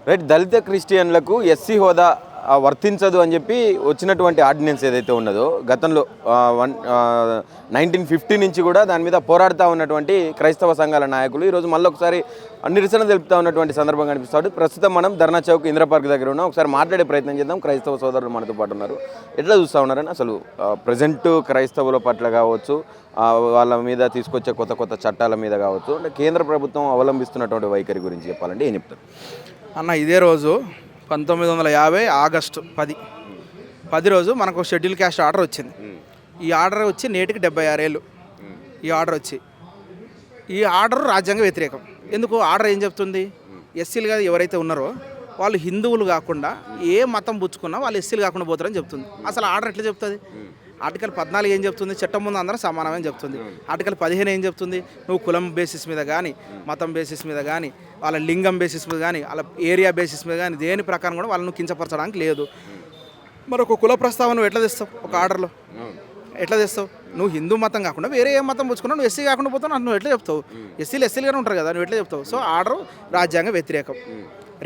Right. దళిత క్రిస్టియన్లకు SC హోదా వర్తించదు అని చెప్పి వచ్చినటువంటి ఆర్డినెన్స్ ఏదైతే ఉన్నదో గతంలో 1950 నుంచి కూడా దాని మీద పోరాడుతూ ఉన్నటువంటి క్రైస్తవ సంఘాల నాయకులు ఈరోజు మళ్ళీ ఒకసారి నిరసన తెలుపుతూ ఉన్నటువంటి సందర్భం కనిపిస్తాడు. ప్రస్తుతం మనం ధర్నా చౌక్ ఇందిరా పార్క్ దగ్గర ఉన్నాం. ఒకసారి మాట్లాడే ప్రయత్నం చేద్దాం. క్రైస్తవ సోదరులు మనతో పాటు ఉన్నారు. ఎట్లా చూస్తూ ఉన్నారని అసలు ప్రజెంట్ క్రైస్తవుల పట్ల కావచ్చు, వాళ్ళ మీద తీసుకొచ్చే కొత్త కొత్త చట్టాల మీద కావచ్చు, అంటే కేంద్ర ప్రభుత్వం అవలంబిస్తున్నటువంటి వైఖరి గురించి చెప్పాలంటే ఏం చెప్తారు అన్న? ఇదే రోజు 1950 ఆగస్టు 10 రోజు మనకు షెడ్యూల్ క్యాస్ట్ ఆర్డర్ వచ్చింది. ఈ ఆర్డర్ వచ్చి నేటికి 76 ఏళ్ళు. ఈ ఆర్డర్ వచ్చి ఈ ఆర్డర్ రాజ్యాంగ వ్యతిరేకం. ఎందుకు? ఆర్డర్ ఏం చెప్తుంది? ఎస్సీలుగా ఎవరైతే ఉన్నారో వాళ్ళు హిందువులు కాకుండా ఏ మతం పుచ్చుకున్నా వాళ్ళు ఎస్సీలు కాకుండా పోతారని చెప్తుంది. అసలు ఆర్డర్ ఎట్లా చెప్తుంది? ఆర్టికల్ 14 ఏం చెప్తుంది? చట్టం ముందు అందరూ సమానమని చెప్తుంది. ఆర్టికల్ 15 ఏం చెప్తుంది? నువ్వు కులం బేసిస్ మీద కానీ, మతం బేసిస్ మీద కానీ, వాళ్ళ లింగం బేసిస్ మీద కానీ, వాళ్ళ ఏరియా బేసిస్ మీద కానీ దేని ప్రకారం కూడా వాళ్ళను కించపరచడానికి లేదు. మరి ఒక కుల ప్రస్తావన నువ్వు ఎట్లా తెస్తావు? ఒక ఆర్డర్లో ఎట్లా తెస్తావు? నువ్వు హిందూ మతం కాకుండా వేరే ఏ మతం పుచ్చుకున్నావు, నువ్వు ఎస్సీ కాకుండా పోతావు, నువ్వు ఎట్లా చెప్తావు? ఎస్సీలుగానే ఉంటారు కదా, నువ్వు ఎట్లా చెప్తావు? సో ఆర్డర్ రాజ్యాంగ వ్యతిరేకం.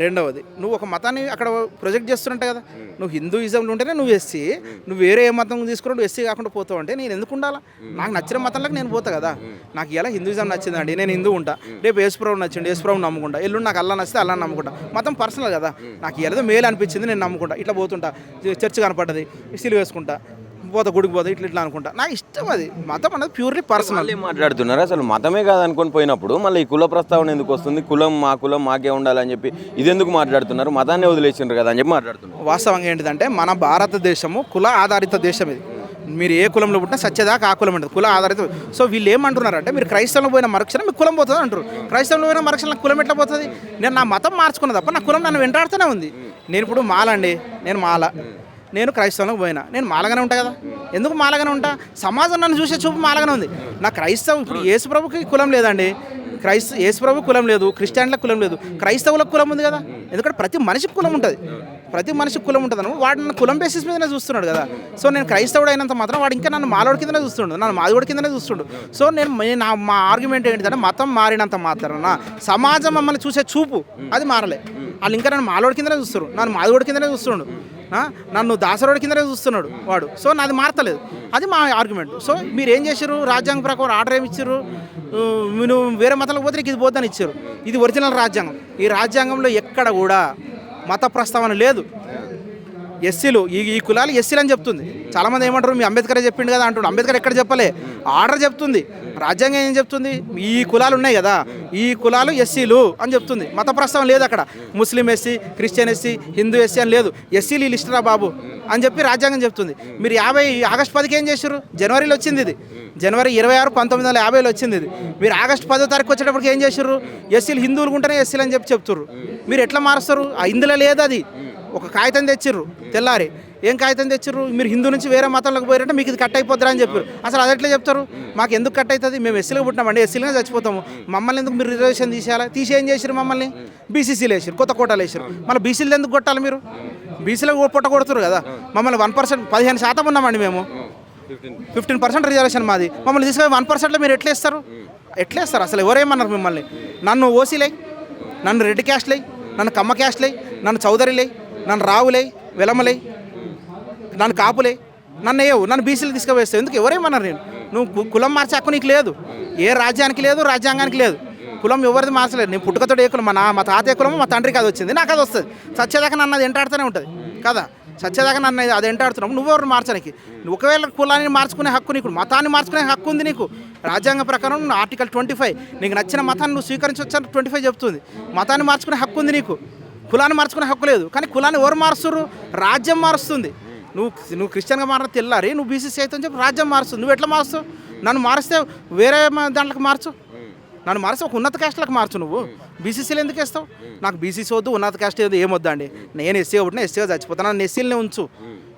రెండవది, నువ్వు ఒక మతాన్ని అక్కడ ప్రొజెక్ట్ చేస్తున్నట్టే కదా, నువ్వు హిందూయిజంలో ఉంటేనే నువ్వు ఎస్సీ, నువ్వు వేరే ఏ మతం తీసుకుని నువ్వు ఎస్సీ కాకుండా పోతావు అంటే నేను ఎందుకు ఉండాలా? నాకు నచ్చిన మతంలోకి నేను పోతా కదా. నాకు ఇలా హిందూయిజం నచ్చిందండి, నేను హిందూ ఉంటా. రేపు యేసుప్రభు నచ్చింది, యేసుప్రభు నమ్ముకుంటా. ఎల్లుండి నాకు అల్లా నచ్చితే అల్లా నమ్ముకుంటా. మతం పర్సనల్ కదా, నాకు ఏదో మేలు అనిపించింది నేను నమ్ముకుంటా, ఇట్లా పోతుంటా. చర్చ్ కనపడ్డది సిలువ వేసుకుంటా, పోతా గుడికి పోతా, ఇట్లా అనుకుంటా. నాకు ఇష్టం అది. మతం అనేది ప్యూర్లీ పర్సనల్. మాట్లాడుతున్నారు అసలు మతమే కాదనుకొని పోయినప్పుడు మళ్ళీ ఈ కుల ప్రస్తావన ఎందుకు వస్తుంది? కులం మాకే ఉండాలని చెప్పి ఇది ఎందుకు మాట్లాడుతున్నారు? మతాన్ని వదిలేసిండ్రు కదా అని చెప్పి మాట్లాడుతున్నారు. వాస్తవంగా ఏంటిదంటే మన భారతదేశము కుల ఆధారిత దేశం. ఇది మీరు ఏ కులంలో పుట్టినా సత్యదాకా ఆ కులం ఉంటుంది, కుల ఆధారిత. సో వీళ్ళు ఏమంటున్నారంటే మీరు క్రైస్తవంలో పోయిన మరుక్షణం మీకు కులం పోతుంది అంటారు. క్రైస్తవంలో పోయిన మరుక్షణం కులం ఎట్లా పోతుంది? నేను నా మతం మార్చుకున్న తప్ప నా కులం నన్ను వెంటాడుతూనే ఉంది. నేను ఇప్పుడు మాలండి, నేను మాల, నేను క్రైస్తవంలోకి పోయినా, నేను మాలగానే ఉంటా కదా. ఎందుకు మాలగానే ఉంటా? సమాజం నన్ను చూసే చూపు మాలగానే ఉంది. నా క్రైస్తవం ఇప్పుడు యేసుప్రభుకి కులం లేదండి, యేసుప్రభు కులం లేదు, క్రిస్టియన్లకు కులం లేదు, క్రైస్తవులకు కులం ఉంది కదా. ఎందుకంటే ప్రతి మనిషికి కులం ఉంటుంది, ప్రతి మనిషికి కులం ఉంటుంది అన్నమాట. వాడు నన్ను కులం బేసిస్ మీదనే చూస్తున్నాడు కదా. సో నేను క్రైస్తవుడు అయినంత మాత్రం వాడు ఇంకా నన్ను మాలోడి కిందనే చూస్తుండు, నన్ను మాదిగోడి కిందనే చూస్తుండు. సో మా ఆర్గ్యుమెంట్ ఏంటిదంటే మతం మారినంత మాత్రాన సమాజం మమ్మల్ని చూసే చూపు అది మారలే. వాళ్ళు ఇంకా నన్ను మాలోడి కిందనే చూస్తారు, నన్ను మాదిగోడి కిందనే చూస్తుండు, నన్ను దాసరోడి కిందనే చూస్తున్నాడు వాడు. సో నాది మారతలేదు, అది మా ఆర్గ్యుమెంట్. సో మీరు ఏం చేశారు? రాజ్యాంగ ప్రకారం ఆర్డర్ ఏమి ఇచ్చారు? నువ్వు వేరే మతంలో పోతే ఇది పోద్దని ఇచ్చారు. ఇది ఒరిజినల్ రాజ్యాంగం. ఈ రాజ్యాంగంలో ఎక్కడ కూడా మత ప్రస్తావన లేదు. ఎస్సీలు ఈ కులాలు ఎస్సీలు అని చెప్తుంది. చాలామంది ఏమంటారు మీ అంబేద్కరే చెప్పిండు కదా అంటాడు. అంబేద్కర్ ఎక్కడ చెప్పలే, ఆర్డర్ చెప్తుంది. రాజ్యాంగం ఏం చెప్తుంది? ఈ కులాలు ఉన్నాయి కదా, ఈ కులాలు ఎస్సీలు అని చెప్తుంది. మత ప్రస్తావన లేదు అక్కడ. ముస్లిం SC, Christian SC, Hindu SC అని లేదు. ఎస్సీలు ఈ లిస్టురా బాబు అని చెప్పి రాజ్యాంగం చెప్తుంది. మీరు ఆగస్టు 10కి ఏం చేశారు? జనవరిలో వచ్చింది ఇది, జనవరి 26, 1950లో వచ్చింది ఇది. మీరు ఆగస్టు 10వ తారీఖు వచ్చేటప్పటికి ఏం చేశారు? ఎస్సీలు హిందువులు ఉంటేనే ఎస్సీలు అని చెప్తున్నారు. మీరు ఎట్లా మారుస్తారు? ఇందులో లేదు అది. ఒక కాగితం తెచ్చిర్రు తెల్లారి. ఏం కాగితం తెచ్చిర్రు? మీరు హిందూ నుంచి వేరే మతంలోకి పోయారంటే మీకు ఇది కట్ అయిపోద్దిరా అని చెప్పారు. అసలు అది ఎట్లా చెప్తారు? మాకు ఎందుకు కట్ అవుతుంది? మేము ఎస్సీలుగా పుట్టినామండి, ఎస్సీలుగా చచ్చిపోతాము, మమ్మల్ని ఎందుకు మీరు రిజర్వేషన్ తీసి ఏం చేశారు? మమ్మల్ని బీసీసీలు వేసారు, కొత్త కోటాలు వేసారు. మళ్ళీ బీసీలు ఎందుకు కొట్టాలి? మీరు బీసీలో పొట్ట కొడుతున్నారు కదా. మమ్మల్ని 1%, 15% ఉన్నామండి మేము, 15% రిజర్వేషన్ మాది. మమ్మల్ని తీసుకొని 1%లో మీరు ఎట్లా ఇస్తారు? అసలు ఎవరేమన్నారు మిమ్మల్ని? నన్ను ఓసీలే, నన్ను రెడ్డి క్యాస్ట్లే, నన్ను కమ్మ క్యాస్ట్లే, నన్ను చౌదరిలే, నన్ను రావులే, వెలమలే, నన్ను కాపులే, నన్ను బీసీలు తీసుకువేస్తావు. ఎందుకు? ఎవరేమన్నారు? నువ్వు కులం మార్చే హక్కు నీకు లేదు. ఏ రాజ్యానికి లేదు, రాజ్యాంగానికి లేదు. కులం ఎవరిది మార్చలేదు. నేను పుట్టుకతో ఏ కులం, మా తాతయ్య కులము మా తండ్రికి అది వచ్చింది, నాకు అది వస్తుంది. సత్యదాకా నన్ను అది ఎంటాడుతూనే ఉంటుంది కదా. సత్యదాకా నన్ను అది ఎంటాడుతున్నావు. నువ్వెవరు మార్చడానికి? ఒకవేళ కులాన్ని మార్చుకునే హక్కు నీకు, మతాన్ని మార్చుకునే హక్కు ఉంది నీకు. రాజ్యాంగ ప్రకారం ఆర్టికల్ 25 నీకు నచ్చిన మతాన్ని నువ్వు స్వీకరించవచ్చని 25 చెప్తుంది. మతాన్ని మార్చుకునే హక్కు ఉంది నీకు, కులాన్ని మార్చుకునే హక్కు లేదు. కానీ కులాన్ని ఎవరు మారుస్తున్నారు? రాజ్యం మారుస్తుంది. నువ్వు క్రిస్టియన్గా మారిన తెల్లారి నువ్వు బీసీసీ అయితే అని చెప్పి రాజ్యం మారుస్తుంది. నువ్వు ఎట్లా మారుస్తావు? నన్ను మారిస్తే వేరే దాంట్లోకి మార్చు, నన్ను మారిస్తే ఒక ఉన్నత క్యాస్ట్లకు మార్చు. నువ్వు బీసీసీలు ఎందుకు వేస్తావు? నాకు బీసీసీ వద్దు, ఉన్నత క్యాస్ట్ ఏదో ఏమొద్దా అండి, నేను ఎస్సీ ఒకటినా ఎస్సీగా చచ్చిపోతాను, నన్ను ఎస్సీలనే ఉంచు.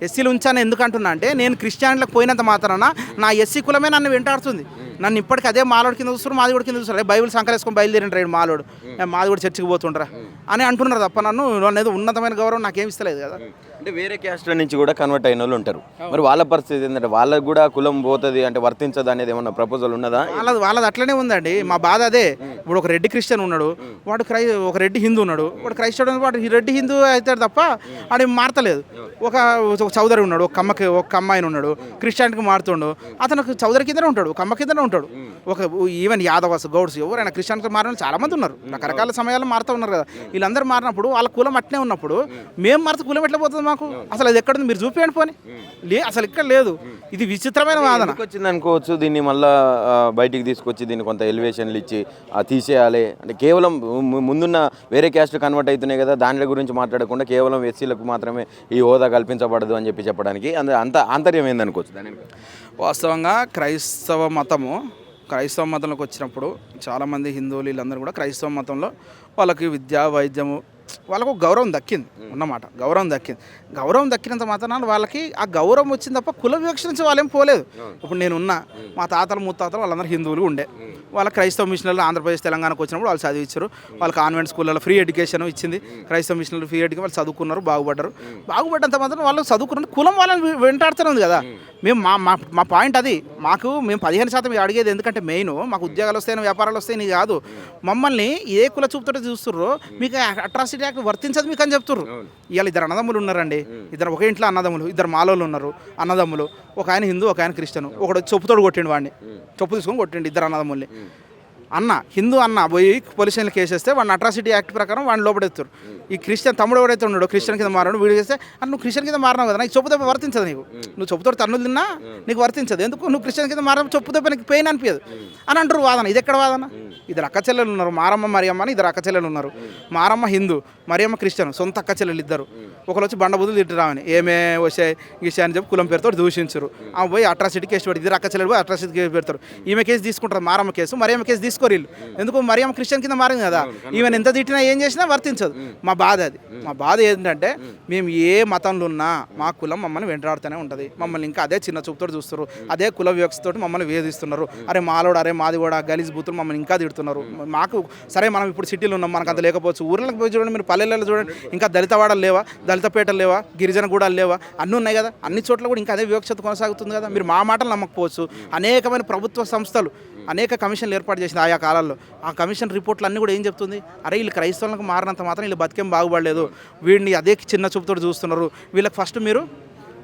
ఎస్సీలు ఉంచాను ఎందుకు అంటున్నా అంటే నేను క్రిస్టియన్లకు పోయినంత మాత్రాన నా ఎస్సీ కులమే నన్ను వెంటాడుతుంది. నన్ను ఇప్పటికీ అదే మాలోడి కింద చూస్తారు, మాది కూడా కింద చూస్తారు. బైబిల్ సంకలేసుకొని బయలుదేరండి రైడు మాలోడు, మాది కూడా చర్చికి పోతుండ్రా అని అంటున్నారు తప్ప నన్ను అనేది ఉన్నతమైన గౌరవం నాకేం ఇస్తలేదు కదా. అంటే వేరే క్యాస్ట్ల నుంచి కూడా కన్వర్ట్ అయిన వాళ్ళు ఉంటారు, మరి వాళ్ళ పరిస్థితి ఏంటంటే వాళ్ళకు కూడా కులం పోతుంది అంటే వర్తించదు అనేది ఏమన్నా ప్రపోజల్ ఉన్నదా? వాళ్ళది అట్లనే ఉందండి. మా బాధ అదే. ఇప్పుడు ఒక రెడ్డి క్రిస్టియన్ ఉన్నాడు, వాడు ఒక రెడ్డి హిందూ ఉన్నాడు, వాడు క్రైస్తవుడు, వాడు రెడ్డి హిందూ అవుతాడు తప్ప వాడు మారతలేదు. ఒక చౌదరి ఉన్నాడు, ఒక అమ్మాయిని ఉన్నాడు, క్రిస్టియానిటీకి మారుతుండు, అతను చౌదరి కిందనే ఉంటాడు, ఒక అమ్మ కిందనే ఉంటాడు. ఒక ఈవెన్ యాదవస్, గౌడ్స్ ఎవరైనా క్రిస్టియానిటీ మారిన చాలా మంది ఉన్నారు, రకరకాల సమయాల్లో మారుతూ ఉన్నారు కదా. వీళ్ళందరూ మారినప్పుడు వాళ్ళ కులం అట్నే ఉన్నప్పుడు మేము మారితే కులం ఎట్లా పోతుంది మాకు? అసలు అది ఎక్కడుంది మీరు చూపించండి పోనీ. అసలు ఇక్కడ లేదు. ఇది విచిత్రమైన వాదన వచ్చింది అనుకోవచ్చు. దీన్ని మళ్ళీ బయటికి తీసుకొచ్చి దీన్ని కొంత ఎలివేషన్లు ఇచ్చి తీసేయాలి అంటే కేవలం ముందున్న వేరే క్యాస్ట్ కన్వర్ట్ అవుతున్నాయి కదా, దాని గురించి మాట్లాడకుండా కేవలం ఎస్సీలకు మాత్రమే ఈ హోదా కల్పించబడదు అని చెప్పడానికి అంత ఆంతర్యం ఏందనుకోవచ్చు దాని? వాస్తవంగా క్రైస్తవ మతంలోకి వచ్చినప్పుడు చాలామంది హిందువులు వీళ్ళందరూ కూడా క్రైస్తవ మతంలో వాళ్ళకి విద్య, వైద్యము, వాళ్ళకు గౌరవం దక్కింది ఉన్నమాట. గౌరవం దక్కినంత మాత్రాన వాళ్ళకి ఆ గౌరవం వచ్చింది తప్ప కుల వివక్ష నుంచి వాళ్ళేం పోలేదు. ఇప్పుడు నేనున్నా, మా తాతలు ముత్తాతలు వాళ్ళందరూ హిందువులు ఉండే, వాళ్ళ క్రైస్తవ మిషనర్లు ఆంధ్రప్రదేశ్ తెలంగాణకు వచ్చినప్పుడు వాళ్ళు చదివించారు. వాళ్ళ కాన్వెంట్ స్కూళ్ళలో ఫ్రీ ఎడ్యుకేషన్ ఇచ్చింది. క్రైస్తవ మిషనర్లు ఫ్రీ ఎడ్యుకేషన్, వాళ్ళు చదువుకున్నారు, బాగుపడ్డంత మాత్రం వాళ్ళు చదువుకున్నారు. కులం వాళ్ళని వెంటాడుతున్నది కదా. మేము మా పాయింట్ అది. మేము 15% అడిగేది ఎందుకంటే మెయిన్ మాకు ఉద్యోగాలు వస్తాయని, వ్యాపారాలు వస్తాయని కాదు. మమ్మల్ని ఏ కుల చూపుతో చూస్తుర్రో మీకు అట్రాసిటీ యాక్ట్ వర్తించదు మీకు అని చెప్తుర్రు. ఇవాళ 2 అన్నదమ్ములు ఉన్నారండి, ఒకే ఇంట్లో అన్నదమ్ములు, 2 మాలోళ్ళు ఉన్నారు అన్నదమ్ములు. ఒక ఆయన హిందూ, ఒక ఆయన క్రిస్టియన్. ఒకడు చెప్పుతోడు కొట్టిండు, వాడిని చెప్పు తీసుకొని కొట్టిండు 2 అన్నదమ్ముల్ని. హిందూ అన్న పోయి పోలీస్ స్టేషన్లో కేసు వేస్తే వాడిని అట్రాసిటీ యాక్ట్ ప్రకారం వాడిని లోపడెత్తారు. ఈ క్రిస్టియన్ తమ్ముడు ఎవరైతే ఉన్నాడో క్రిస్టియన్ కింద మారాడు, వీడు చేస్తే నువ్వు క్రిస్టియన్ కింద మారినావు కదా, నాకు చెప్పుతో వర్తించదు. నువ్వు చెప్పుతో తన్నులు తిన్నా నీకు వర్తించదు. ఎందుకు? నువ్వు క్రిస్టియన్ కింద మారడం చెప్పుతో నీకు పెయిన్ అనిపించదు అని అంటారు. వాదన ఇది ఎక్కడ వాదన? 2 అక్క చెల్లెలు ఉన్నారు, మారమ్మ మరియమ్మ అని 2 అక్క చెల్లెలు ఉన్నారు. మారమ్మ హిందూ, మరియమ్మ క్రిస్టియన్, సొంత అక్క చెల్లెలు ఇద్దరు. ఒకరు వచ్చి బండబుద్ధులు తిట్టరామని ఏమే వచ్చే విషయాన్ని చెప్పి కులం పేరుతో దూషించరు. ఆమె పోయి అట్రాసిటీ కేసు పెట్టి 2 అక్క చెల్లెలు పోయి అట్రాసిటీ కేసు పెడతారు. ఈమె కేసు తీసుకుంటారు, మారమ్మ కేసు. మరియమ్మ కేసు తీసుకోరు వీళ్ళు. ఎందుకు? మరియమ్మ క్రిస్టియన్ కింద మారింది కదా, ఈవెన్ ఎంత తిట్టినా ఏం చేసినా వర్తించదు. మా బాధ అది. మా బాధ ఏంటంటే మేము ఏ మతంలో ఉన్నా మా కులం మమ్మల్ని వెంటాడుతూనే ఉంటుంది. మమ్మల్ని ఇంకా అదే చిన్న చూపుతో చూస్తారు, అదే కుల వివక్షతో మమ్మల్ని వేధిస్తున్నారు. అరే మాలోడు, అరే మాది కూడా గలీజ్ బూతులు మమ్మల్ని ఇంకా తిడుతున్నారు. మాకు సరే మనం ఇప్పుడు సిటీలో ఉన్నాం, మనకు అంత లేకపోవచ్చు. ఊర్లకు పోయి చూడండి, మీరు పల్లెలలో చూడండి, ఇంకా దళితవాడలు లేవా, దళితపేటలు లేవా, గిరిజన గూడాలు లేవా, అన్నీ ఉన్నాయి కదా. అన్ని చోట్ల కూడా ఇంకా అదే వివక్షత కొనసాగుతుంది కదా. మీరు మా మాటలు నమ్మకపోవచ్చు. అనేకమైన ప్రభుత్వ సంస్థలు అనేక కమిషన్లు ఏర్పాటు చేసింది ఆయా కాలాల్లో. ఆ కమిషన్ రిపోర్ట్లు అన్నీ కూడా ఏం చెప్తుంది? అరే వీళ్ళు క్రైస్తవులకు మారినంత మాత్రం వీళ్ళు బతికేం బాగుపడలేదు, వీడిని అదే చిన్న చూపుతో చూస్తున్నారు, వీళ్ళకి ఫస్ట్ మీరు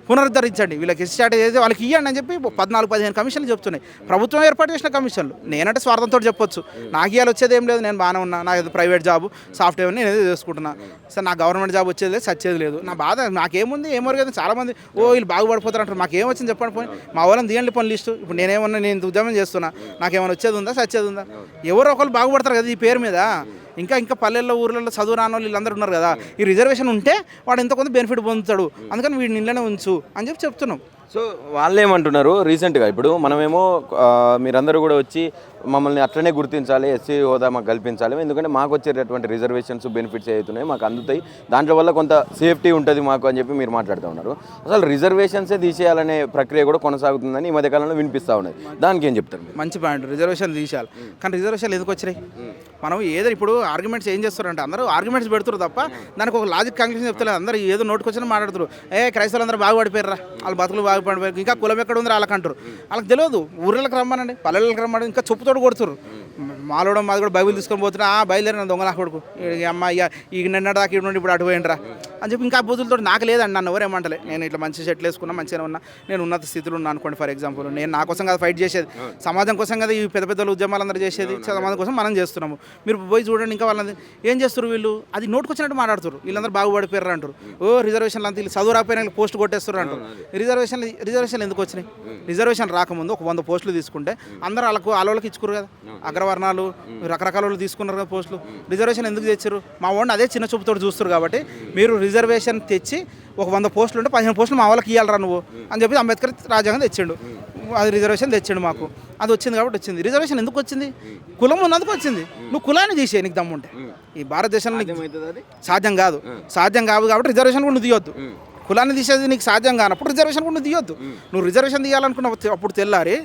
పునరుద్ధరించండి, వీళ్ళకి స్టార్ట్ చేసి వాళ్ళకి ఇవ్వండి అని చెప్పి 14-15 కమిషన్లు చెప్తున్నాయి. ప్రభుత్వం ఏర్పాటు చేసిన కమిషన్లు. నేనంటే స్వార్థంతో చెప్పొచ్చు, నాకు ఇవాళ వచ్చేది ఏం లేదు, నేను బాగానే ఉన్నా, నాకు ప్రైవేట్ జాబ్ సాఫ్ట్వేర్ నేను ఏదో చేసుకుంటున్నా. సార్ నాకు గవర్నమెంట్ జాబ్ వచ్చేది లేదు, సచ్చేది లేదు. నా బాధ నాకేముంది, ఏమో కదా. చాలామంది వీళ్ళు బాగుపడిపోతారు అంటారు. మాకేం వచ్చింది చెప్పండి పోయి, మా వాళ్ళని తీయండి పని లిస్టు. ఇప్పుడు నేనేమన్నా, నేను ఉద్యమం చేస్తున్నా, నాకేమైనా వచ్చేది ఉందా, సచ్చేది ఉందా? ఎవరో ఒకళ్ళు బాగుపడతారు కదా ఈ పేరు మీద. ఇంకా పల్లెల్లో ఊర్లలో చదువు రాని వాళ్ళు వీళ్ళందరూ ఉన్నారు కదా. ఈ రిజర్వేషన్ ఉంటే వాడు ఎంతో కొంత బెనిఫిట్ పొందుతాడు, అందుకని వీడిని ఇళ్ళనే ఉంచు అని చెప్పి చెప్తున్నాం. సో వాళ్ళు ఏమంటున్నారు రీసెంట్గా, ఇప్పుడు మనమేమో మీరందరూ కూడా వచ్చి మమ్మల్ని అట్లనే గుర్తించాలి, ఎస్సీ హోదా మాకు కల్పించాలి, ఎందుకంటే మాకు వచ్చేటటువంటి రిజర్వేషన్స్ బెనిఫిట్స్ అవుతున్నాయి, మాకు అందుతాయి, దాంట్లో వల్ల కొంత సేఫ్టీ ఉంటుంది మాకు అని చెప్పి మీరు మాట్లాడుతూ ఉన్నారు. అసలు రిజర్వేషన్సే తీసేయాలనే ప్రక్రియ కూడా కొనసాగుతుందని ఈ మధ్యకాలంలో వినిపిస్తూ ఉన్నది. దానికి ఏం చెప్తారు? మంచి పాయింట్, రిజర్వేషన్ తీసేయాలి. కానీ రిజర్వేషన్లు ఎందుకు వచ్చినాయి? మనం ఏదో ఇప్పుడు ఆర్గ్యుమెంట్స్ ఏం చేస్తారంటే అందరూ ఆర్గ్యుమెంట్స్ పెడుతున్నారు తప్ప దానికి ఒక లాజిక్ కంక్లూజన్ చెప్తలేదు. అందరూ ఏదో నోటుకొచ్చిన మాట్లాడుతారు. క్రైస్తవులు అందరూ బాగుపడిపోయారా, వాళ్ళ బతుకులు బాగుపడిపోయారు, ఇంకా కులం ఎక్కడ ఉంది వాళ్ళకి అంటారు. వాళ్ళకి తెలియదు. ఊర్లకు రమ్మనండి, పల్లెలకు రమ్మని ఇంకా చెప్పుతోడు కొడుతురు. మాలోడం మాది కూడా బైబిల్ తీసుకొని పోతున్నా, బయలుదేరిన దొంగ నా కొడుకు అమ్మాయి ఈ నిన్న దాకా ఇటు నుండి ఇప్పుడు అటు పోయిండ్రా అని చెప్పి ఇంకా బూతులతో నాకు లేదండి, నన్ను ఎవరేమంటలే. నేను ఇట్లా మంచి షర్ట్లు వేసుకున్నా, మంచిగా ఉన్నా, నేను ఉన్నత స్థితిలో ఉన్నా అనుకోండి. ఫర్ ఎగ్జాంపుల్ నేను నా కోసం కదా ఫైట్ చేసేది, సమాజం కోసం కదా ఈ పెద్ద పెద్ద ఉద్యమాలు అందరూ చేసేది, సమాజం కోసం మనం చేస్తున్నాము. మీరు పోయి చూడండి ఇంకా వాళ్ళని ఏం చేస్తారు వీళ్ళు, అది నోటుకొచ్చినట్టు మాట్లాడుతారు. వీళ్ళందరూ బాగుపడిపోయారు అంటారు. రిజర్వేషన్లు అంతా వీళ్ళు చదువు రాకపోయినా పోస్ట్ కొట్టేస్తారు అంటారు. రిజర్వేషన్లు ఎందుకు వచ్చినాయి? రిజర్వేషన్ రాకముందు ఒక 100 పోస్టులు తీసుకుంటే అందరూ వాళ్ళకి ఇచ్చుకోరు కదా, అగ్రవర్ణాలు రకరకాల వాళ్ళు తీసుకున్నారు కదా పోస్టులు. రిజర్వేషన్ ఎందుకు తెచ్చారు? మా వాడిని అదే చిన్న చూపుతో చూస్తారు కాబట్టి మీరు రిజర్వేషన్ తెచ్చి ఒక 100 పోస్టులు ఉంటే 15 పోస్టులు మా వాళ్ళకి ఇవ్వాలరా నువ్వు అని చెప్పి అంబేద్కర్ రాజ్యాంగం తెచ్చిండు. అది రిజర్వేషన్ తెచ్చిండు మాకు, అది వచ్చింది కాబట్టి వచ్చింది. రిజర్వేషన్ ఎందుకు వచ్చింది? కులం ఉన్నందుకు వచ్చింది. నువ్వు కులాన్ని తీసేయి నీకు దమ్ముంటే. ఈ భారతదేశంలో సాధ్యం కాదు కాబట్టి రిజర్వేషన్ కూడా నువ్వు తీయొద్దు. కులాన్ని తీసేది నీకు సాధ్యం కానప్పుడు రిజర్వేషన్ కూడా నువ్వు తీయొద్దు. నువ్వు రిజర్వేషన్ తీయాలనుకున్న అప్పుడు తెల్లారి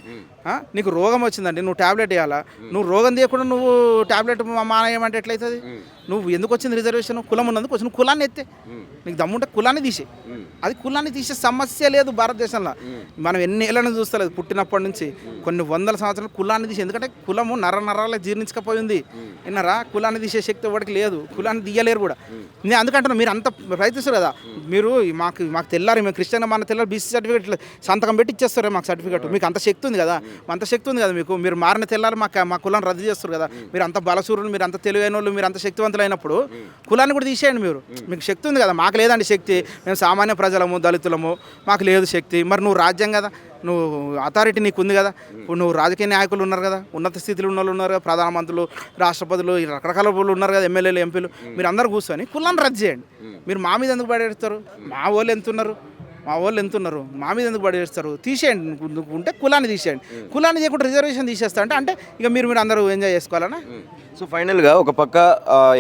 నీకు రోగం వచ్చిందండి, నువ్వు ట్యాబ్లెట్ వేయాలా? నువ్వు రోగం తీయకుండా నువ్వు ట్యాబ్లెట్ మానేయమంటే ఎట్లయితుంది? నువ్వు ఎందుకు వచ్చింది రిజర్వేషన్? కులం ఉన్నందుకు వచ్చి నువ్వు కులాన్ని ఎత్తే, నీకు దమ్ముంటే కులాన్ని తీసే. అది కులాన్ని తీసే సమస్య లేదు భారతదేశంలో. మనం ఎన్ని ఏళ్ళని చూస్తలేదు, పుట్టినప్పటి నుంచి కొన్ని వందల సంవత్సరాలు కులాన్ని తీసే. ఎందుకంటే కులము నరాలకు జీర్ణించకపోయింది. విన్నారా? కులాన్ని తీసే శక్తి వాడికి లేదు, కులాన్ని తీయలేరు కూడా. నేను అందుకంటున్నా, మీరు అంత ప్రయత్నిస్తారు కదా. మీరు మాకు తెల్లారు, మేము క్రిస్టియన్ మన తెల్లారు బీసీ సర్టిఫికేట్ సంతకం పెట్టి ఇచ్చేస్తారు మాకు సర్టిఫికేట్. మీకు అంత శక్తి ఉంది కదా, అంత శక్తి ఉంది కదా మీకు. మీరు మారిన తెల్లారు మా కులాన్ని రద్దు చేస్తారు కదా. మీరు అంత బలసూరులు, మీరు అంత తెలివైన వాళ్ళు, మీరు అంత శక్తివంతులు అయినప్పుడు కులాన్ని కూడా తీసేయండి. మీకు శక్తి ఉంది కదా, మాకు లేదండి శక్తి, మేము సామాన్య ప్రజలము, దళితులము, మాకు లేదు శక్తి. మరి నువ్వు రాజ్యం కదా, నువ్వు అథారిటీ నీకు ఉంది కదా. ఇప్పుడు నువ్వు రాజకీయ నాయకులు ఉన్నారు కదా, ఉన్నత స్థితిలో ఉన్న వాళ్ళు ఉన్నారు కదా, ప్రధానమంత్రులు, రాష్ట్రపతులు, రకరకాల వాళ్ళు ఉన్నారు కదా, ఎమ్మెల్యేలు, ఎంపీలు. మీరు అందరూ కూర్చొని కులాన్ని రద్దు చేయండి. మీరు మా మీద ఎందుకు పడేస్తారు? మా వాళ్ళు ఎంతున్నారు, మా మీద ఎందుకు పడేస్తారు? తీసేయండి. ఉంటే కులాన్ని తీసేయండి. కులాన్ని చేయకుండా రిజర్వేషన్ తీసేస్తా అంటే ఇక మీరు అందరూ ఎంజాయ్ చేసుకోవాలన్నా. సో ఫైనల్గా ఒక పక్క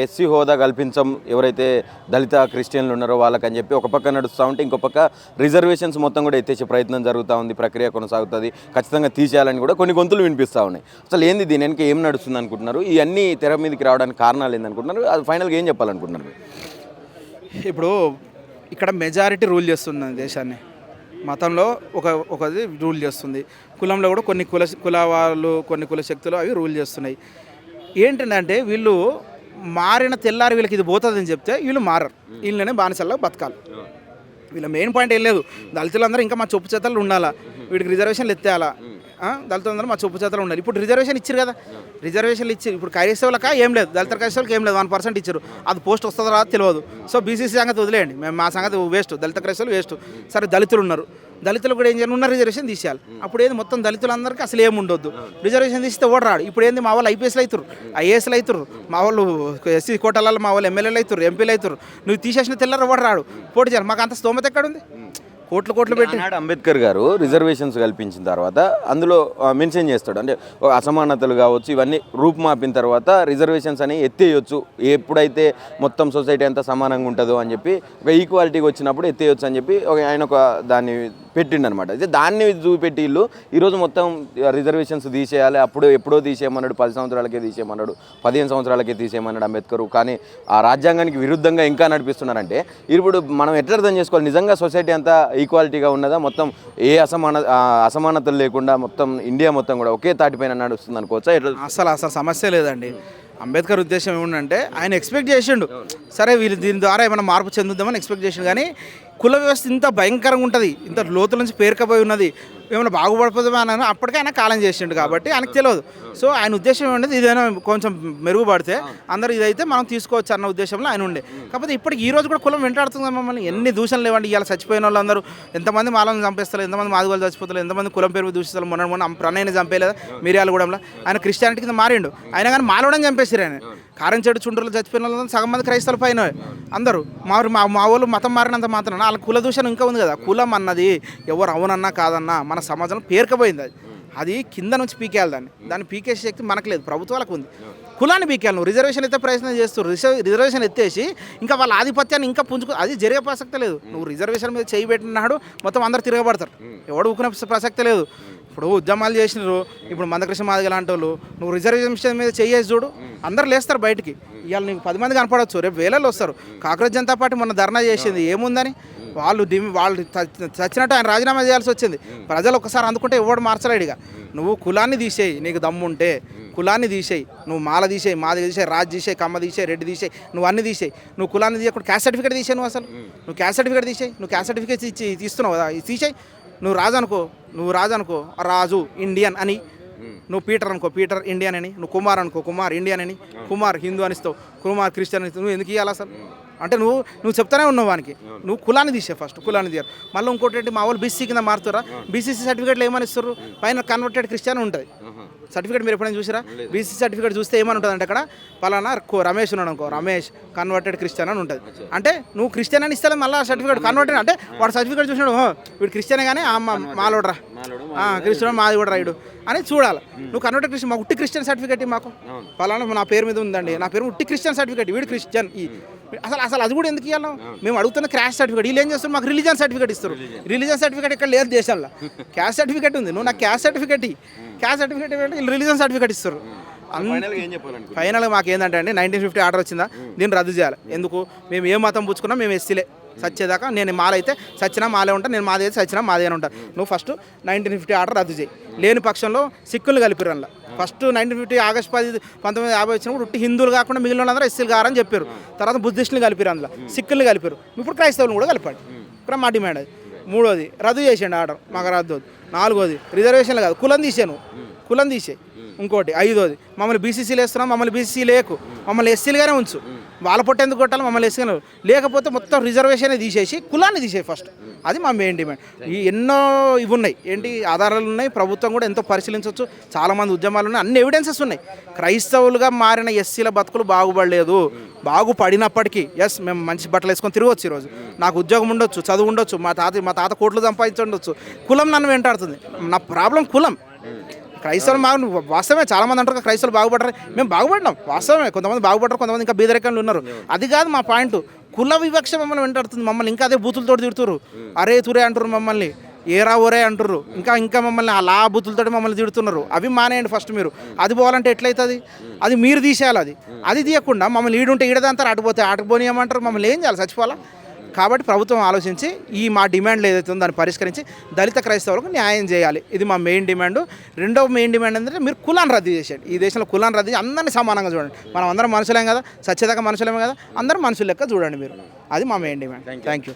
ఎస్సీ హోదా కల్పించం ఎవరైతే దళిత క్రిస్టియన్లు ఉన్నారో వాళ్ళకని చెప్పి ఒక పక్క నడుస్తూ ఉంటే, ఇంకో పక్క రిజర్వేషన్స్ మొత్తం కూడా ఎత్తేసే ప్రయత్నం జరుగుతూ ఉంది, ప్రక్రియ కొనసాగుతుంది, ఖచ్చితంగా తీసేయాలని కూడా కొన్ని గొంతులు వినిపిస్తూ ఉన్నాయి. అసలు ఏంది దీని వెనక ఏం నడుస్తుంది అనుకుంటున్నారు? ఇవన్నీ తెర మీదకి రావడానికి కారణాలు ఏందనుకుంటున్నారు? అది ఫైనల్గా ఏం చెప్పాలనుకుంటున్నారు? ఇప్పుడు ఇక్కడ మెజారిటీ రూల్ చేస్తుంది దేశాన్ని. మతంలో ఒకది రూల్ చేస్తుంది, కులంలో కూడా కొన్ని కుల వాళ్ళు, కొన్ని కుల శక్తులు అవి రూల్ చేస్తున్నాయి. ఏంటంటే వీళ్ళు మారిన తెల్లారి వీళ్ళకి ఇది పోతుందని చెప్తే వీళ్ళు మారరు, వీళ్ళనే బానిసల్లో బతకాలి. వీళ్ళ మెయిన్ పాయింట్ ఏం లేదు, దళితులందరూ ఇంకా మా చొప్పు చేతలు ఉండాలా, వీడికి రిజర్వేషన్లు ఎత్తేయాలా, దళితులందరూ మా చొప్పు చేతలు ఉండాలి. ఇప్పుడు రిజర్వేషన్ ఇచ్చారు కదా, రిజర్వేషన్లు ఇచ్చి ఇప్పుడు క్రైస్తవులకా ఏం లేదు, దళిత క్రైస్తవులకి ఏం లేదు, 1% ఇచ్చారు. అది పోస్ట్ వస్తుందో రాదో తెలియదు. సో బీసీసీ సంగతి వదిలేయండి, మేము మా సంగతి వేస్ట్, దళిత క్రైస్తవులు వేస్ట్. సరే దళితులు ఉన్నారు, దళితులు కూడా ఏం చేయాలి, ఉన్న రిజర్వేషన్ తీసేయాలి. అప్పుడు ఏది మొత్తం దళితులందరికీ అసలు ఏమి ఉండొద్దు. రిజర్వేషన్ తీస్తే ఓడ రాడు. ఇప్పుడు ఏంది, మా వాళ్ళు ఐపీఎస్లు అవుతారు, ఐఏఎస్లు అవుతారు, మా వాళ్ళు ఎస్సీ కోటాలలో మా వాళ్ళు ఎమ్మెల్యేలు అవుతారు, ఎంపీలు అవుతారు. నువ్వు తీసేసిన తెల్లారు ఓడ రాడు, పోటీ చేయాలి. మాకు అంత స్తోమత ఎక్కడుంది? కోట్లు పెట్టి అంబేద్కర్ గారు రిజర్వేషన్స్ కల్పించిన తర్వాత అందులో మెన్షన్ చేస్తాడు, అంటే అసమానతలు కావచ్చు ఇవన్నీ రూపుమాపిన తర్వాత రిజర్వేషన్స్ అని ఎత్తేయొచ్చు, ఎప్పుడైతే మొత్తం సొసైటీ అంతా సమానంగా ఉంటుందో అని చెప్పి ఒక ఈక్వాలిటీకి వచ్చినప్పుడు ఎత్తేయొచ్చు అని చెప్పి ఆయన ఒక దాన్ని పెట్టిండు అనమాట. అయితే దాన్ని చూపెట్టి వీళ్ళు ఈరోజు మొత్తం రిజర్వేషన్స్ తీసేయాలి, అప్పుడు ఎప్పుడో తీసేయమన్నాడు, 10 సంవత్సరాలకే తీసేయమన్నాడు, 15 సంవత్సరాలకే తీసేయమన్నాడు అంబేద్కర్. కానీ ఆ రాజ్యాంగానికి విరుద్ధంగా ఇంకా నడిపిస్తున్నారంటే ఇప్పుడు మనం ఎట్లా అర్థం చేసుకోవాలి? నిజంగా సొసైటీ అంతా ఈక్వాలిటీగా ఉన్నదా? మొత్తం ఏ అసమానతలు లేకుండా మొత్తం ఇండియా మొత్తం కూడా ఒకే తాటిపైన నడుస్తుంది అనుకోవచ్చా? ఎట్లా? అసలు సమస్య లేదండి. అంబేద్కర్ ఉద్దేశం ఏమిటంటే ఆయన ఎక్స్పెక్ట్ చేసిండు, సరే వీళ్ళు దీని ద్వారా ఏమైనా మార్పు చెందుద్దామని ఎక్స్పెక్ట్ చేసిండు. కానీ కుల వ్యవస్థ ఇంత భయంకరంగా ఉంటుంది, ఇంత లోతుల నుంచి పేరుకపోయి ఉన్నది, ఏమైనా బాగుపడిపోదామా అని అప్పటికే ఆయన కాలం చేసిండు కాబట్టి ఆయనకు తెలియదు. సో ఆయన ఉద్దేశం ఏంటంటే ఇదైనా కొంచెం మెరుగుపడితే అందరూ ఇదైతే మనం తీసుకోవచ్చు అన్న ఉద్దేశంలో ఆయన ఉండే. కాకపోతే ఇప్పటికి ఈ రోజు కూడా కులం వెంటాడుతుంది మమ్మల్ని. ఎన్ని దూషణలు లేవండి, ఇవాళ చచ్చిపోయిన వాళ్ళందరూ ఎంతమంది మాలను చంపేస్తారు, ఎంతమంది మాదిగోలు చచ్చిపోతారు, ఎంతమంది కులం పేరు దూషిస్తారు. మొన్న ప్రణయ్ని చంపేయలేదా మిర్యాలగూడెంలో? ఆయన క్రిస్టియానిటీ కింద మారిండు, అయినా కానీ మాలవడం చంపేసారు ఆయన. కారంచేడు చుండ్రులు చచ్చిపోయిన వాళ్ళు సగం మంది క్రైస్తవుల పైన అందరూ మా వాళ్ళు మతం మారినంత మాత్రం వాళ్ళ కుల దూషణ ఇంకా ఉంది కదా. కులం అన్నది ఎవరు అవునన్నా కాదన్నా మన సమాజంలో పేరుకపోయింది. అది కింద నుంచి పీకేయాలి, దాన్ని పీకేసే శక్తి మనకు లేదు, ప్రభుత్వాలకు ఉంది. కులాన్ని పీకేయాలి. నువ్వు రిజర్వేషన్ అయితే ప్రయత్నం చేస్తారు, రిజర్వేషన్ ఎత్తేసి ఇంకా వాళ్ళ ఆధిపత్యాన్ని ఇంకా పుంజుకు, అది జరిగే ప్రసక్తే లేదు. నువ్వు రిజర్వేషన్ మీద చేయి పెట్టినాడు మొత్తం అందరు తిరగబడతారు, ఎవడు ఊకునే ప్రసక్తే లేదు. ఇప్పుడు ఉద్యమాలు చేసినారు, ఇప్పుడు మందకృష్ణ మాదిగ లాంటి వాళ్ళు, నువ్వు రిజర్వేషన్ మీద చేయేసి చూడు, అందరు లేస్తారు బయటికి. ఇవాళ నీకు 10 మంది కనపడవచ్చు, రేపు వేలలో వస్తారు. కాంగ్రెస్ జనతా పార్టీ మొన్న ధర్నా చేసింది, ఏముందని వాళ్ళు చచ్చినట్టు ఆయన రాజీనామా చేయాల్సి వచ్చింది. ప్రజలు ఒకసారి అందుకుంటే ఎవడు మార్చలేడుగా. నువ్వు కులాన్ని తీసేయి, నీకు దమ్ముంటే కులాన్ని తీసేయి, నువ్వు మాల తీసేయి, మాది తీసేయి, రాజు తీసేయి, కమ్మ తీసేయి, రెడ్డి తీసేయి, నువ్వు అన్నీ తీసేయి. నువ్వు కులాన్ని తీయకుండా క్యాస్ట్ సర్టిఫికేట్ తీసేయి. నువ్వు క్యాస్ట్ సర్టిఫికేట్ తీసేయి, నువ్వు క్యాస్ట్ సర్టిఫికేట్ తీస్తున్నావు కదా, తీసేయి. నువ్వు రాజు అనుకో రాజు ఇండియన్ అని, నువ్వు పీటర్ అనుకో పీటర్ ఇండియన్ అని, నువ్వు కుమార్ అనుకో కుమార్ ఇండియన్ అని, కుమార్ హిందూ అనిస్తావు, కుమార్ క్రిస్టియన్ అనిస్తావు. నువ్వు ఎందుకు ఇవ్వాలి అసలు? అంటే నువ్వు చెప్తానే ఉన్నావు వానికి. నువ్వు కులాన్ని తీసే, ఫస్ట్ కులాన్ని తీయాలి. మళ్ళీ ఇంకోటి ఏంటి, మా వాళ్ళు బీసీ కింద మారుతారా? బీసీసీ సర్టిఫికేట్లు ఏమని ఇస్తారు? పైన కన్వర్టెడ్ క్రిస్టియన్ ఉంటుంది సర్టిఫికేట్. మీరు ఎప్పుడైనా చూసారా? బీసీ సర్టిఫికేట్ చూస్తే ఏమని ఉంటుంది అంటే అక్కడ పలానా రమేష్ ఉన్నాడు అనుకో, రమేష్ కన్వర్టెడ్ క్రిస్టియన్ అని ఉంటుంది. అంటే నువ్వు క్రిస్టియన్ అని ఇస్తే మళ్ళీ సర్టిఫికేట్ కన్వర్టెడ్ అంటే వాడు సర్టిఫికేట్ చూసినాడు, వీడు క్రిస్టియనే కానీ మాలోడరా క్రిస్టియన్ మాది కూడా రైడు అని చూడాలి. నువ్వు కన్వర్టెడ్ క్రిస్టియన్, మాకు ఉట్టి క్రిస్టియన్ సర్టిఫికేట్ మాకు పలానా నా పేరు మీద ఉందండి, నా పేరు ఉట్టి క్రిస్టియన్ సర్టిఫికేట్, వీడు క్రిస్టియన్. అసలు అది కూడా ఎందుకు ఇవ్వాలి? మేము అడుగుతున్న క్యాస్ట్ సర్టిఫికేట్. వీళ్ళు ఏం చేస్తారు? మాకు రిలీజియన్ సర్టిఫికేట్ ఇస్తారు. రిలీజియన్ సర్టిఫికేట్ ఇక్కడ లేదు దేశంలో, క్యాస్ట్ సర్టిఫికేట్ ఉంది. నువ్వు నాకు క్యాస్ట్ సర్టిఫికేట్ క్యాస్ట్ సర్టిఫికేట్ ఏంటంటే వీళ్ళు రిలీజన్ సర్టిఫికేట్ ఇస్తారు. ఫైనల్గా ఏం చెప్పాలనుకుంటున్నారు? ఫైనల్గా మాకు ఏంటంటే అండి 1950 ఆర్డర్ వచ్చిందా, దీన్ని రద్దు చేయాలి. ఎందుకు మేము ఏ మతం పుచ్చుకున్నా మేము ఎస్సీలే సచ్చేదాకా. నేను మాల అయితే సచ్చినా మాలే ఉంటాను, నేను మాది అయితే సచ్చినా మాదే అని ఉంటాను. నువ్వు ఫస్ట్ 1950 ఆర్డర్ రద్దు చేయి. లేని పక్షంలో సిక్కులు కలిపారు అందులో. ఫస్ట్ 1950 ఆగస్టు 10 1950 వచ్చినప్పుడు ఉట్టి హిందువులు కాకుండా మిగిలిన వాళ్ళందరూ ఎస్సీలు కారని చెప్పారు. తర్వాత బుద్ధిస్టులు కలిపారు అందులో, సిక్కులు కలిపారు. ఇప్పుడు క్రైస్తవులను కూడా కలిపాడు. ఇప్పుడు మా డిమాండ్ అది. మూడోది రద్దు చేసేయండి ఆర్డర్, మాకు రద్దు. నాలుగోది రిజర్వేషన్లు కాదు, కులం తీసాను, కులం తీసే. ఇంకోటి ఐదోది మమ్మల్ని బీసీసీలు వేస్తున్నాం, మమ్మల్ని బీసీ లేకు, మమ్మల్ని ఎస్సీలుగానే ఉంచు. వాళ్ళ పొట్ట ఎందుకు కొట్టాలి, మమ్మల్ని ఎస్సీగానే. లేకపోతే మొత్తం రిజర్వేషన్ తీసేసి కులాన్ని తీసేయి ఫస్ట్. అది మా మెయిన్ డిమాండ్. ఈ ఎన్నో ఇవి ఉన్నాయి, ఏంటి ఆధారాలు ఉన్నాయి, ప్రభుత్వం కూడా ఎంతో పరిశీలించవచ్చు. చాలామంది ఉద్యమాలు ఉన్నాయి, అన్ని ఎవిడెన్సెస్ ఉన్నాయి. క్రైస్తవులుగా మారిన ఎస్సీల బతుకులు బాగుపడలేదు. బాగుపడినప్పటికీ ఎస్ మేము మంచి బట్టలు వేసుకొని తిరగవచ్చు. ఈరోజు నాకు ఉద్యోగం ఉండొచ్చు, చదువు ఉండొచ్చు, మా తాత కోట్లు సంపాదించుండొచ్చు. కులం నన్ను వెంటాడుతుంది. నా ప్రాబ్లం కులం. క్రైస్తవులు మాకు వాస్తవమే, చాలామంది అంటారు క్రైస్తవులు బాగుపడరు. మేము బాగుపడినాం వాస్తవమే. కొంతమంది బాగుపడరు, కొంతమంది ఇంకా బీదరికంలో ఉన్నారు. అది కాదు మా పాయింట్. కుల వివక్ష మమ్మల్ని వెంటాడుతుంది. మమ్మల్ని ఇంకా అదే బూతులతో తిడుతురు. అరే తురే అంటారు మమ్మల్ని, ఏరా ఓరే అంటుర్రు. ఇంకా మమ్మల్ని అలా బూతులతో మమ్మల్ని తిడుతున్నారు. అవి మానేయండి ఫస్ట్ మీరు. అది పోవాలంటే ఎట్లయితుంది? అది మీరు తీసేయాలి. అది తీయకుండా మమ్మల్ని ఈడుంటే ఈడదంటారు, అటుపోతే ఆటుపోనియమంటారు. మమ్మల్ని ఏం చేయాలి? చచ్చిపోవాలా? కాబట్టి ప్రభుత్వం ఆలోచించి మా డిమాండ్లు ఏదైతే ఉందో దాన్ని పరిష్కరించి దళిత క్రైస్తవులకు న్యాయం చేయాలి. ఇది మా మెయిన్ డిమాండ్. రెండవ మెయిన్ డిమాండ్ ఏంటంటే మీరు కులాన్ని రద్దు చేసేయండి. ఈ దేశంలో కులాన్ని రద్దు చేసి అందరినీ సమానంగా చూడండి. మనం అందరం మనుషులేం కదా, సత్యదాకా మనుషులేం కదా, అందరం మనుషుల లెక్క చూడండి మీరు. అది మా మెయిన్ డిమాండ్. Thank you.